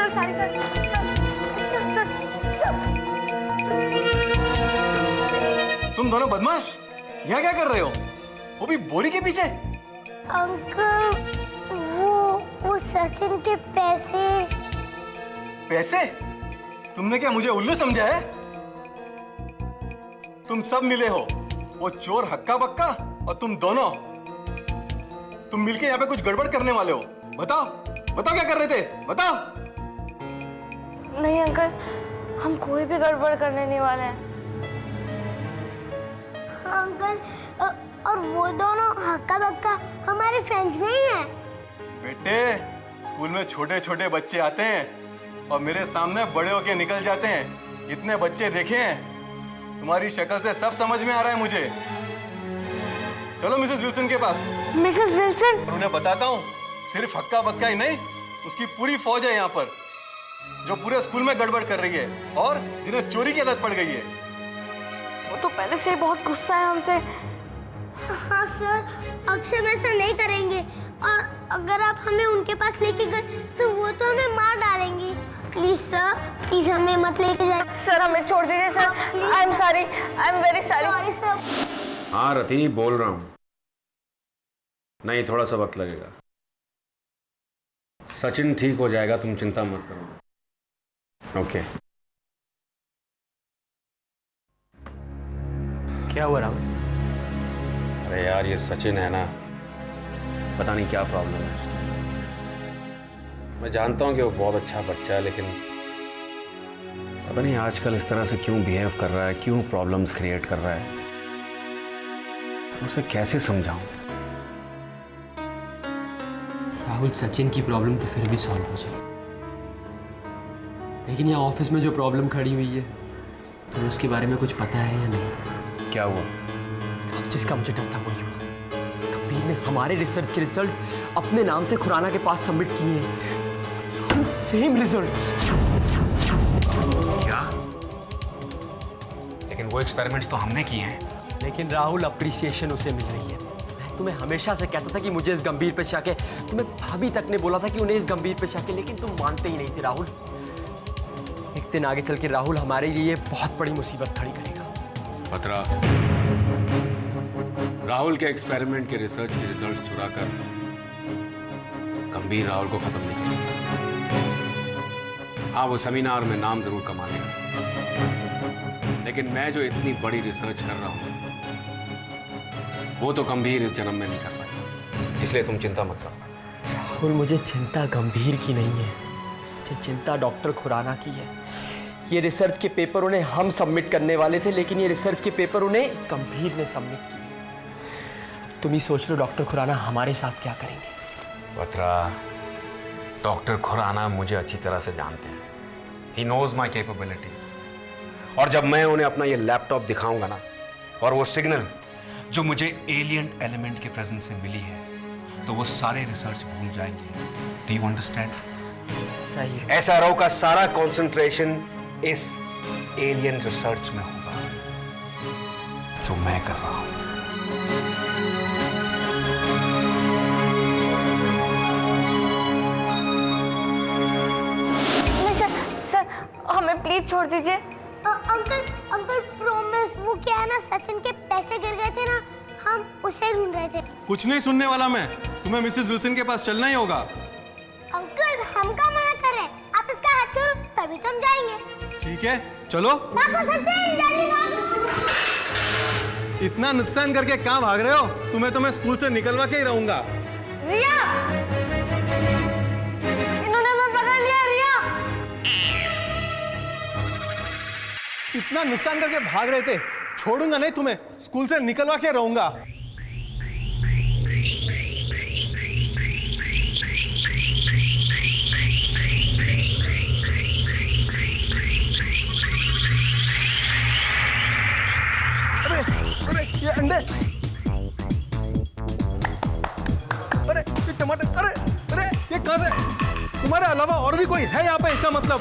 Sir sorry sir sir. तुम दोनों बदमाश यहाँ क्या कर रहे हो? वो भी बोरी के पीछे? अंकल वो सचिन के पैसे। पैसे? तुमने क्या मुझे उल्लू समझा है? तुम सब मिले हो, वो चोर हक्का बक्का और तुम दोनों। तुम मिलके यहाँ पे कुछ गड़बड़ करने वाले हो। बताओ बताओ क्या कर रहे थे, बताओ। नहीं अंकल, हम कोई भी गड़बड़ करने नहीं वाले हैं। अंकल और वो दोनों हक्का बक्का हमारे फ्रेंड्स नहीं हैं। बेटे, स्कूल में छोटे छोटे बच्चे आते हैं और मेरे सामने बड़े होके निकल जाते हैं। इतने बच्चे देखे हैं, तुम्हारी शक्ल से सब समझ में आ रहा है मुझे। चलो मिसेस विल्सन के पास। Mrs Wilson? और उन्हें बताता हूँ, सिर्फ हक्का बक्का ही नहीं, उसकी पूरी फौज है यहाँ पर जो पूरे स्कूल में गड़बड़ कर रही है और जिन्हें चोरी की आदत पड़ गई है। वो तो पहले से ही बहुत गुस्सा है हमसे। हाँ सर, अब से हम ऐसा नहीं करेंगे और अगर आप हमें उनके पास लेके गए तो वो तो हमें मार डालेंगे। प्लीज सर, प्लीज हमें मत लेके जाइए। सर हमें छोड़ दीजिए sir. I am sorry, I am very sorry. Sorry sir. हाँ रति, बोल रहा हूँ। नहीं, थोड़ा सा वक्त लगेगा। सचिन ठीक हो जाएगा, तुम चिंता मत करो। ओके। क्या हुआ राहुल? अरे यार, ये सचिन है ना, पता नहीं क्या प्रॉब्लम है उसको। मैं जानता हूँ कि वो बहुत अच्छा बच्चा है, लेकिन पता नहीं आजकल इस तरह से क्यों बिहेव कर रहा है, क्यों प्रॉब्लम्स क्रिएट कर रहा है। उसे कैसे समझाऊं? राहुल, सचिन की प्रॉब्लम तो फिर भी सॉल्व हो जाएगी, लेकिन यहाँ ऑफिस में जो प्रॉब्लम खड़ी हुई है, तुम्हें उसके बारे में कुछ पता है या नहीं? क्या हुआ? जिसका मुझे डर था वही हुआ। कबीर ने हमारे रिसर्च के रिजल्ट अपने नाम से खुराना के पास सबमिट किए हैं। Same results. क्या? लेकिन वो एक्सपेरिमेंट्स तो हमने किए हैं। लेकिन राहुल, अप्रिसिएशन उसे मिल रही है। मैं तुम्हें हमेशा से कहता था कि मुझे इस गंभीर पे शक है। तुम्हें भाभी तक ने बोला था कि उन्हें इस गंभीर पे शक है, लेकिन तुम मानते ही नहीं थे राहुल। एक दिन आगे चल के राहुल हमारे लिए बहुत बड़ी मुसीबत खड़ी करेगा। पतरा, राहुल के एक्सपेरिमेंट के रिसर्च के रिजल्ट्स चुराकर गंभीर राहुल को खत्म नहीं कर सकता। हाँ, वो सेमिनार में नाम जरूर कमा लेगा, लेकिन मैं जो इतनी बड़ी रिसर्च कर रहा हूं वो तो गंभीर इस जन्म में नहीं कर पाएगा। इसलिए तुम चिंता मत करो। राहुल, मुझे चिंता गंभीर की नहीं है, मुझे चिंता डॉक्टर खुराना की है। ये रिसर्च के पेपर उन्हें हम सबमिट करने वाले थे, लेकिन ये रिसर्च के पेपर उन्हें गंभीर ने सबमिट किए। तुम ही सोच लो डॉक्टर खुराना हमारे साथ क्या करेंगे। बत्रा, डॉक्टर खुराना मुझे अच्छी तरह से जानते हैं। He knows my capabilities. और जब मैं उन्हें अपना ये लैपटॉप दिखाऊंगा ना, और वो सिग्नल जो मुझे एलियन एलिमेंट के प्रेजेंस से मिली है, तो वो सारे रिसर्च भूल जाएंगे। Do you understand? सही है। एसआरओ का सारा कंसंट्रेशन इस एलियन रिसर्च में होगा जो मैं कर रहा हूं। सर हमें प्लीज छोड़ दीजिए। अंकल प्रॉमिस, वो क्या है ना, सचिन के पैसे गिर गए थे ना, हम उसे ढूंढ रहे थे। कुछ नहीं सुनने वाला मैं। तुम्हें मिसेस विल्सन के पास चलना ही होगा। अंकल, हम क्या मना कर रहे हैं? आप इसका हाथ छोड़ो तभी तो हम जाएंगे। ठीक है, चलो। सचिन, जल्दी भागो। इतना नुकसान करके कहाँ भाग रहे हो? तुम्हें तो मैं स्कूल से निकलवा के ही रहूंगा। रिया, इन्होंने हमें पकड़ लिया। रिया, इतना नुकसान करके भाग रहे थे, छोड़ूंगा नहीं तुम्हें, स्कूल से निकलवा के रहूंगा। अरे अरे, ये अंडे, अरे ये टमाटर, अरे अरे ये कहाँ से? तुम्हारे अलावा और भी कोई है यहाँ पे? इसका मतलब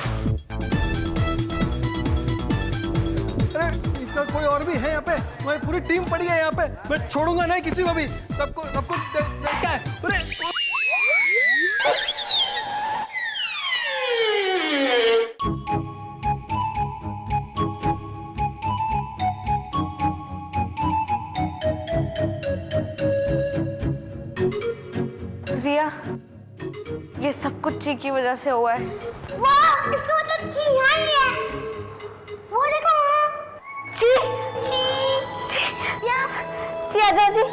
अरे इसका कोई और भी है यहाँ पे? तुम्हारी पूरी टीम पड़ी है यहाँ पे। मैं छोड़ूंगा नहीं किसी को भी। सबको सबको देखता है। अरे रिया, ये सब कुछ ची की वजह से हुआ है। वाह, इसका मतलब ची यहाँ ही है। वो देखो वहाँ। ची ची या ची आ जाओ जी।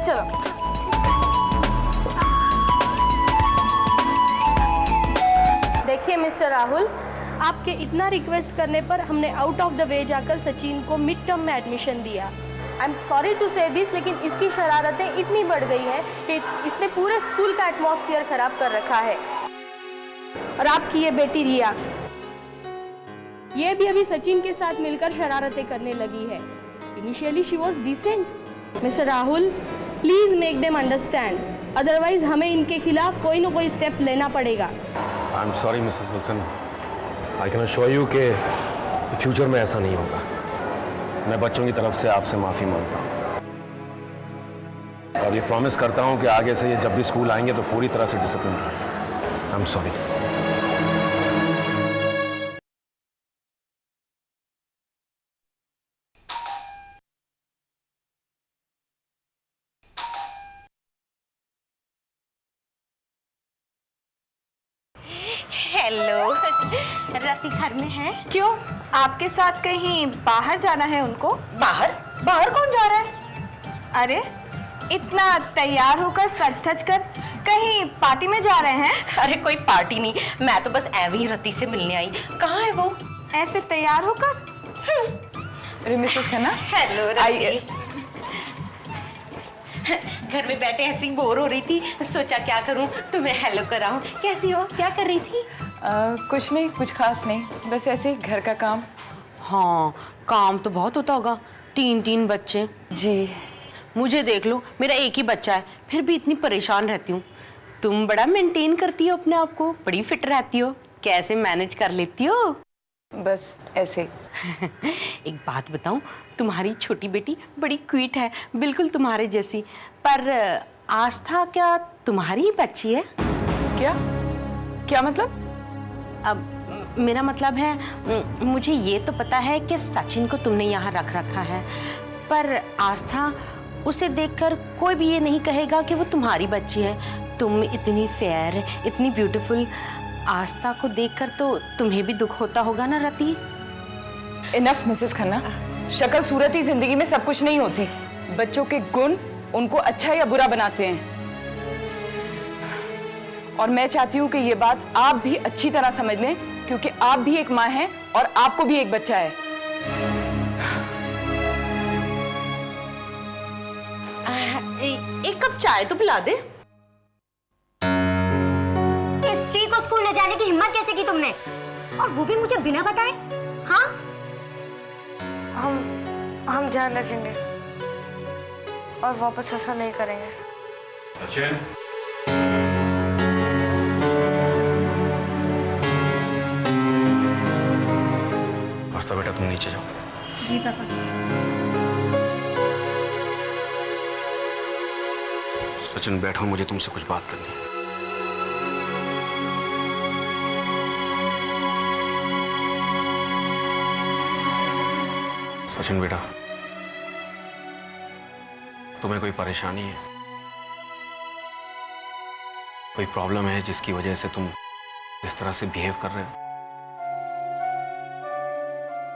चलो देखिए मिस्टर राहुल, आपके इतना रिक्वेस्ट करने पर हमने आउट ऑफ द वे जाकर सचिन को मिड टर्म में एडमिशन दिया। आई एम सॉरी टू से दिस, लेकिन इसकी शरारतें इतनी बढ़ गई हैं कि इसने पूरे स्कूल का एटमॉस्फेयर खराब कर रखा है। और आपकी ये बेटी रिया, ये भी अभी सचिन के साथ मिलकर शरारतें करने लगी है। Initially she was decent. Mister Rahul, please make them understand, otherwise हमें इनके खिलाफ कोई ना कोई स्टेप लेना पड़ेगा। I am sorry missus Wilson, I can assure you कि फ्यूचर में ऐसा नहीं होगा। मैं बच्चों की तरफ से आपसे माफ़ी मांगता हूँ और ये प्रॉमिस करता हूँ कि आगे से ये जब भी स्कूल आएंगे तो पूरी तरह से डिसिप्लिन रहेंगे। आई एम सॉरी। हेलो, रति घर में है? क्यों, आपके साथ कहीं बाहर जाना है उनको? बाहर? बाहर कौन जा रहा है? अरे इतना तैयार होकर सज धज कर कहीं पार्टी में जा रहे हैं? अरे कोई पार्टी नहीं, मैं तो बस ऐवी रति से मिलने आई। कहाँ है वो? ऐसे तैयार होकर? अरे मिसेस खन्ना, हेलो रति। घर में बैठे ऐसे ही बोर हो रही थी, सोचा क्या करूं तुम्हें हेलो कराऊं। कैसी हो, क्या कर रही थी? कुछ नहीं, कुछ खास नहीं, बस ऐसे ही घर का काम। हाँ, काम तो बहुत होता होगा, 3 बच्चे। जी। मुझे देख लो, मेरा एक ही बच्चा है, फिर भी इतनी परेशान रहती हूँ। तुम बड़ा मेंटेन करती हो अपने आप को, बड़ी फिट रहती हो, कैसे मैनेज कर लेती हो? बस ऐसे। एक बात बताऊं, तुम्हारी छोटी बेटी बड़ी क्यूट है, बिल्कुल तुम्हारे जैसी। पर आस्था क्या तुम्हारी ही बच्ची है? क्या क्या मतलब? अब मेरा मतलब है, मुझे ये तो पता है कि सचिन को तुमने यहाँ रख रखा है, पर आस्था, उसे देखकर कोई भी ये नहीं कहेगा कि वो तुम्हारी बच्ची है। तुम इतनी फेयर, इतनी ब्यूटीफुल, आस्था को देखकर तो तुम्हें भी दुख होता होगा ना रति? इनफ मिसेस खन्ना, शक्ल सूरत ही जिंदगी में सब कुछ नहीं होती। बच्चों के गुण उनको अच्छा या बुरा बनाते हैं। और मैं चाहती हूँ कि ये बात आप भी अच्छी तरह समझ लें, क्योंकि आप भी एक माँ हैं और आपको भी एक बच्चा है। एक कप चाय तो पिला दे। इस ची को स्कूल ले जाने की हिम्मत कैसे की तुमने? और वो भी मुझे बिना बताए? हाँ? हम ध्यान रखेंगे और वापस ऐसा नहीं करेंगे। सचिन, आस्था बेटा तुम नीचे जाओ। जी पापा। सचिन बैठो, मुझे तुमसे कुछ बात करनी है। सचिन बेटा, तुम्हें कोई परेशानी है, कोई प्रॉब्लम है जिसकी वजह से तुम इस तरह से बिहेव कर रहे हो?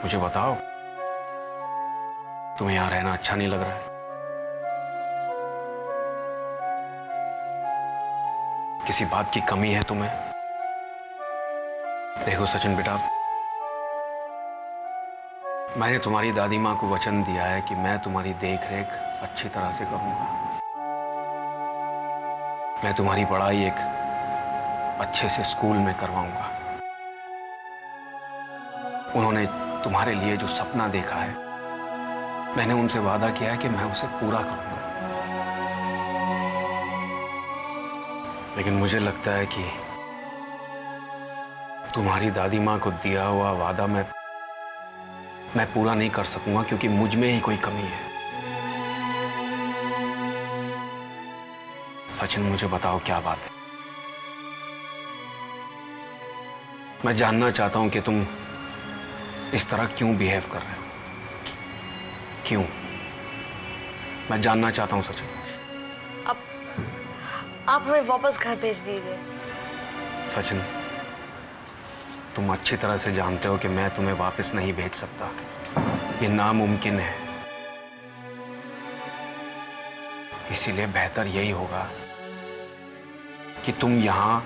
मुझे बताओ, तुम्हें यहां रहना अच्छा नहीं लग रहा है? किसी बात की कमी है तुम्हें? देखो सचिन बेटा, मैंने तुम्हारी दादी माँ को वचन दिया है कि मैं तुम्हारी देख रेख अच्छी तरह से करूंगा। मैं तुम्हारी पढ़ाई एक अच्छे से स्कूल में करवाऊंगा। उन्होंने तुम्हारे लिए जो सपना देखा है, मैंने उनसे वादा किया है कि मैं उसे पूरा करूंगा। लेकिन मुझे लगता है कि तुम्हारी दादी माँ को दिया हुआ वादा मैं पूरा नहीं कर सकूंगा, क्योंकि मुझ में ही कोई कमी है। सचिन मुझे बताओ क्या बात है? मैं जानना चाहता हूं कि तुम इस तरह क्यों बिहेव कर रहे हो, क्यों? मैं जानना चाहता हूं सचिन। आप हमें वापस घर भेज दीजिए। सचिन, तुम अच्छी तरह से जानते हो कि मैं तुम्हें वापस नहीं भेज सकता, ये नामुमकिन है। इसीलिए बेहतर यही होगा कि तुम यहां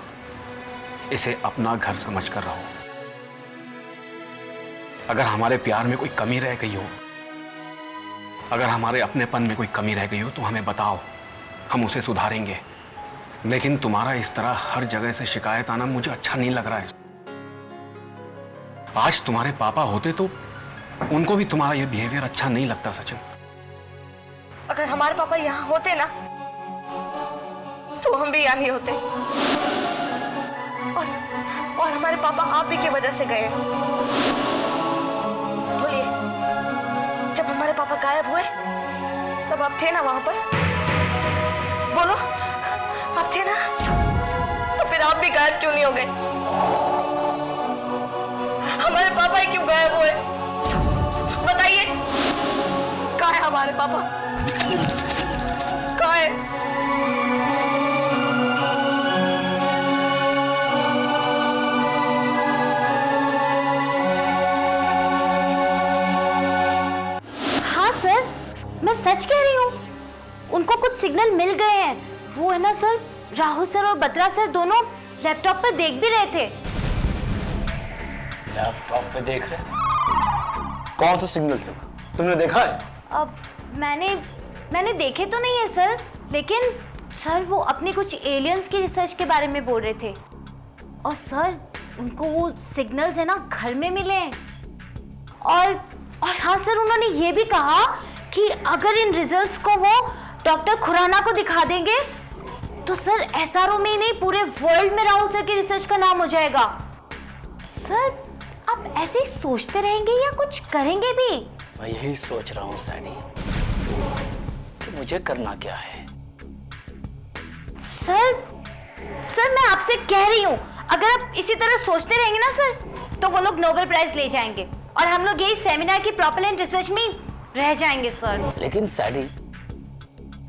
इसे अपना घर समझकर रहो। अगर हमारे प्यार में कोई कमी रह गई हो, अगर हमारे अपनेपन में कोई कमी रह गई हो तो हमें बताओ, हम उसे सुधारेंगे। लेकिन तुम्हारा इस तरह हर जगह से शिकायत आना मुझे अच्छा नहीं लग रहा है। आज तुम्हारे पापा होते तो उनको भी तुम्हारा यह बिहेवियर अच्छा नहीं लगता सचिन। अगर हमारे पापा यहाँ होते ना तो हम भी यहाँ नहीं होते। और हमारे पापा आप ही की वजह से गए। बोलिए, जब हमारे पापा गायब हुए तब आप थे ना वहां पर? बोलो, आप थे ना? तो फिर आप भी गायब क्यों नहीं हो गए? हमारे पापा ही क्यों गायब हुए? बताइए, कहाँ है हमारे पापा? कहाँ है? हाँ सर, मैं सच कह रही हूँ, उनको कुछ सिग्नल मिल गए हैं। वो है ना सर, राहुल सर और बत्रा सर दोनों लैपटॉप पर देख भी रहे थे। लैपटॉप पे देख रहे थे? कौन सा सिग्नल थे? तुमने देखा है? अब मैंने देखे तो नहीं है सर, लेकिन सर वो अपने कुछ एलियंस की रिसर्च के बारे में बोल रहे थे। और सर उनको वो सिग्नल्स है ना घर में मिले हैं। और हाँ सर, उन्होंने ये भी कहा कि अगर इन रिजल्ट्स को वो डॉक्टर खुराना को दिखा देंगे तो सर एसआरओ में ही नहीं पूरे वर्ल्ड में राहुल सर की रिसर्च का नाम हो जाएगा। सर आप ऐसे ही सोचते रहेंगे या कुछ करेंगे भी? मैं यही सोच रहा हूँ सैडी कि मुझे करना क्या है। सर मैं आपसे कह रही हूँ, अगर आप इसी तरह सोचते रहेंगे ना सर, तो वो लोग नोबेल प्राइज ले जाएंगे और हम लोग यही सेमिनार की प्रोपेलेंट रिसर्च में रह जाएंगे सर। लेकिन सैडी,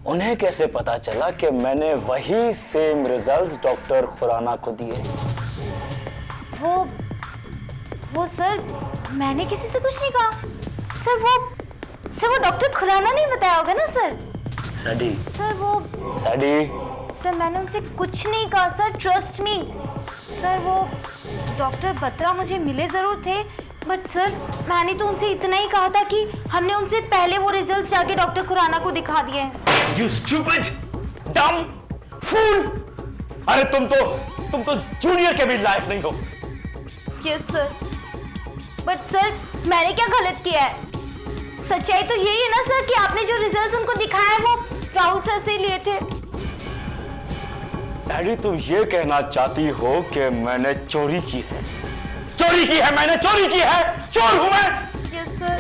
उन्हें कैसे पता चला कि मैंने वही सेम रिजल्ट्स डॉक्टर खुराना को दिए? वो सर, मैंने किसी से कुछ नहीं कहा सर। वो डॉक्टर खुराना नहीं बताया होगा ना सर? सैडी, सर मैंने उनसे कुछ नहीं कहा सर, ट्रस्ट मी। सर वो डॉक्टर बत्रा मुझे मिले जरूर थे, बट सर मैंने तो उनसे इतना ही कहा था कि हमने उनसे पहले वो रिजल्ट्स जाके डॉक्टर खुराना को दिखा दिए हैं। You stupid, dumb, fool! अरे तुम तो जूनियर के भी लायक नहीं हो। यस सर, बट सर मैंने क्या गलत किया है? सच्चाई तो यही है ना सर कि आपने जो रिजल्ट्स उनको दिखाए वो राहुल सर से लिए थे। सैडी, तुम ये कहना चाहती हो कि मैंने चोरी की है? मैंने चोरी की है? चोर हूं मैं? Yes sir.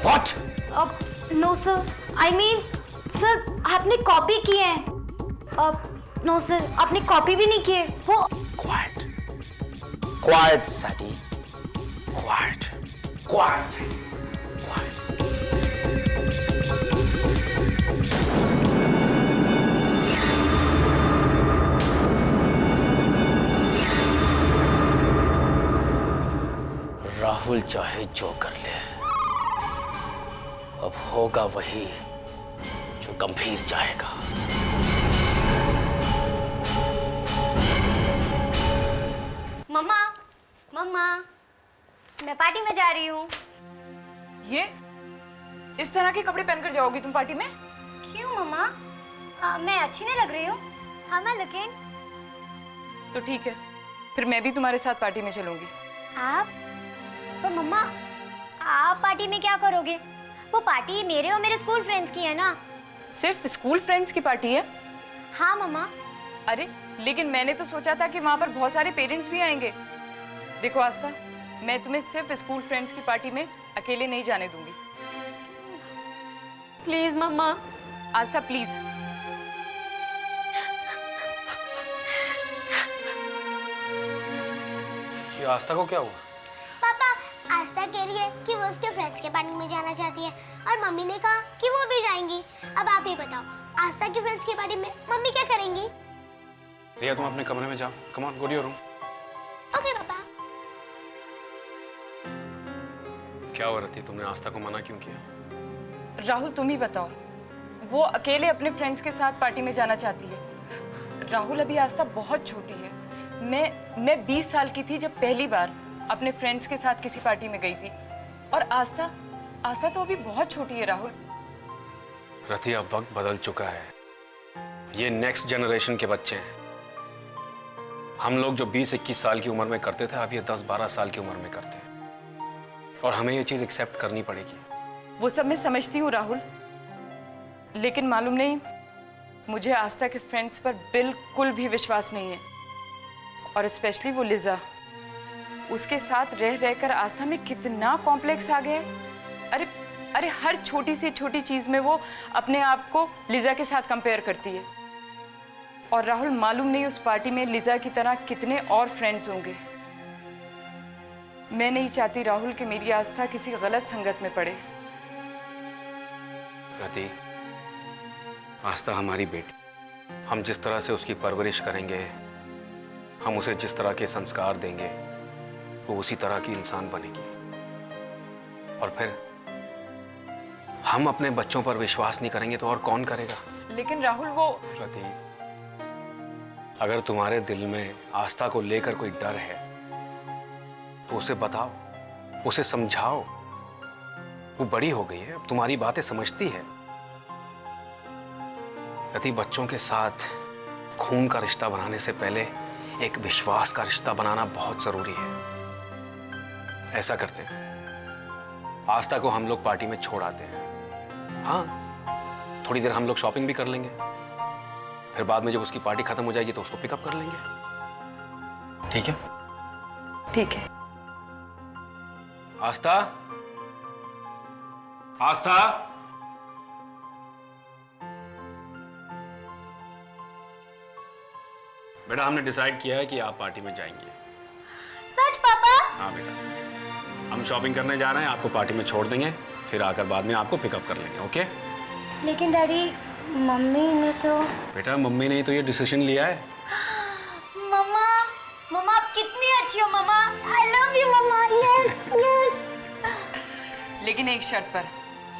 What? अब no sir, I mean sir आपने कॉपी किए हैं। अब नो सर, आपने कॉपी भी नहीं किए। वो Quiet, सैडी, quiet, Sadi, quiet. Rahul चाहे जो कर ले, अब होगा वही जो गंभीर चाहेगा। मम्मा, मैं पार्टी में जा रही हूँ। ये इस तरह के कपड़े पहनकर जाओगी तुम पार्टी में? क्यों मम्मा? मैं अच्छी नहीं लग रही हूँ? हाँ मैं लेकिन। तो ठीक है, फिर मैं भी तुम्हारे साथ पार्टी में चलूंगी। आप? तो मम्मा आप पार्टी में क्या करोगे? वो पार्टी मेरे और मेरे स्कूल फ्रेंड्स की है ना। सिर्फ स्कूल फ्रेंड्स की पार्टी है? हाँ मम्मा। अरे लेकिन मैंने तो सोचा था कि वहां पर बहुत सारे पेरेंट्स भी आएंगे। देखो आस्था, मैं तुम्हें सिर्फ स्कूल फ्रेंड्स की पार्टी में अकेले नहीं जाने दूंगी। प्लीज मम्मा। आस्था प्लीज। ये आस्था को क्या हुआ? पापा, आस्था कह रही है कि वो उसके फ्रेंड्स के पार्टी में जाना चाहती है और मम्मी ने कहा कि वो भी जाएंगी। अब आप ही बताओ, आस्था की फ्रेंड्स की पार्टी में मम्मी क्या करेंगी? रिया तुम अपने कमरे में जाओ, come on go to your room. Okay पापा। क्या हो रही थी, तुमने आस्था को मना क्यों किया? राहुल तुम ही बताओ, वो अकेले अपने फ्रेंड्स के साथ पार्टी में जाना चाहती है। राहुल अभी आस्था बहुत छोटी है। मैं 20 साल की थी जब पहली बार अपने फ्रेंड्स के साथ किसी पार्टी में गई थी, और आस्था तो अभी बहुत छोटी है राहुल। रति, अब वक्त बदल चुका है। ये नेक्स्ट जनरेशन के बच्चे हैं। हम लोग जो 20-21 साल की उम्र में करते थे, अब ये 10-12 साल की उम्र में करते हैं, और हमें ये चीज एक्सेप्ट करनी पड़ेगी। वो सब मैं समझती हूँ राहुल, लेकिन मालूम नहीं, मुझे आस्था के फ्रेंड्स पर बिल्कुल भी विश्वास नहीं है, और स्पेशली वो लिजा। उसके साथ रह रहकर आस्था में कितना कॉम्प्लेक्स आ गया है। अरे हर छोटी सी छोटी चीज में वो अपने आप को लिजा के साथ कंपेयर करती है। और राहुल, मालूम नहीं उस पार्टी में लिजा की तरह कितने और फ्रेंड्स होंगे। मैं नहीं चाहती राहुल कि मेरी आस्था किसी गलत संगत में पड़े। रति, आस्था हमारी बेटी, हम जिस तरह से उसकी परवरिश करेंगे, हम उसे जिस तरह के संस्कार देंगे, वो उसी तरह की इंसान बनेगी। और फिर हम अपने बच्चों पर विश्वास नहीं करेंगे तो और कौन करेगा? लेकिन राहुल, वो रति, अगर तुम्हारे दिल में आस्था को लेकर कोई डर है तो उसे बताओ, उसे समझाओ। वो बड़ी हो गई है, अब तुम्हारी बातें समझती है। रति, बच्चों के साथ खून का रिश्ता बनाने से पहले एक विश्वास का रिश्ता बनाना बहुत जरूरी है। ऐसा करते हैं, आस्था को हम लोग पार्टी में छोड़ आते हैं। हाँ, थोड़ी देर हम लोग शॉपिंग भी कर लेंगे, फिर बाद में जब उसकी पार्टी खत्म हो जाएगी तो उसको पिकअप कर लेंगे। ठीक है? ठीक है। आस्था, आस्था, बेटा हमने डिसाइड किया है कि आप पार्टी में जाएंगे। सच पापा? हाँ बेटा, हम शॉपिंग करने जा रहे हैं, आपको पार्टी में छोड़ देंगे, फिर आकर बाद में आपको पिकअप कर लेंगे। ओके? लेकिन डैडी, मम्मी ने तो। बेटा, मम्मी ने तो ये डिसीजन लिया है। मम्मा, मम्मा आप कितनी अच्छी हो मम्मा। आई लव यू मम्मा। Yes yes. लेकिन एक शर्त पर।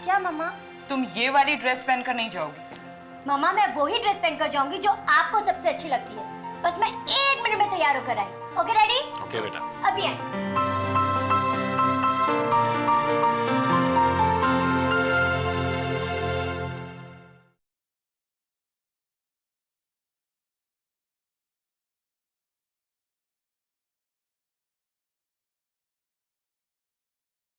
क्या मम्मा? तुम ये वाली ड्रेस पहनकर नहीं जाओगी। मम्मा, मैं वही ड्रेस पहनकर जाऊंगी जो आपको सबसे अच्छी लगती है। बस मैं 1 मिनट में तैयार होकर आई। Okay daddy? ओके बेटा। अभी आए।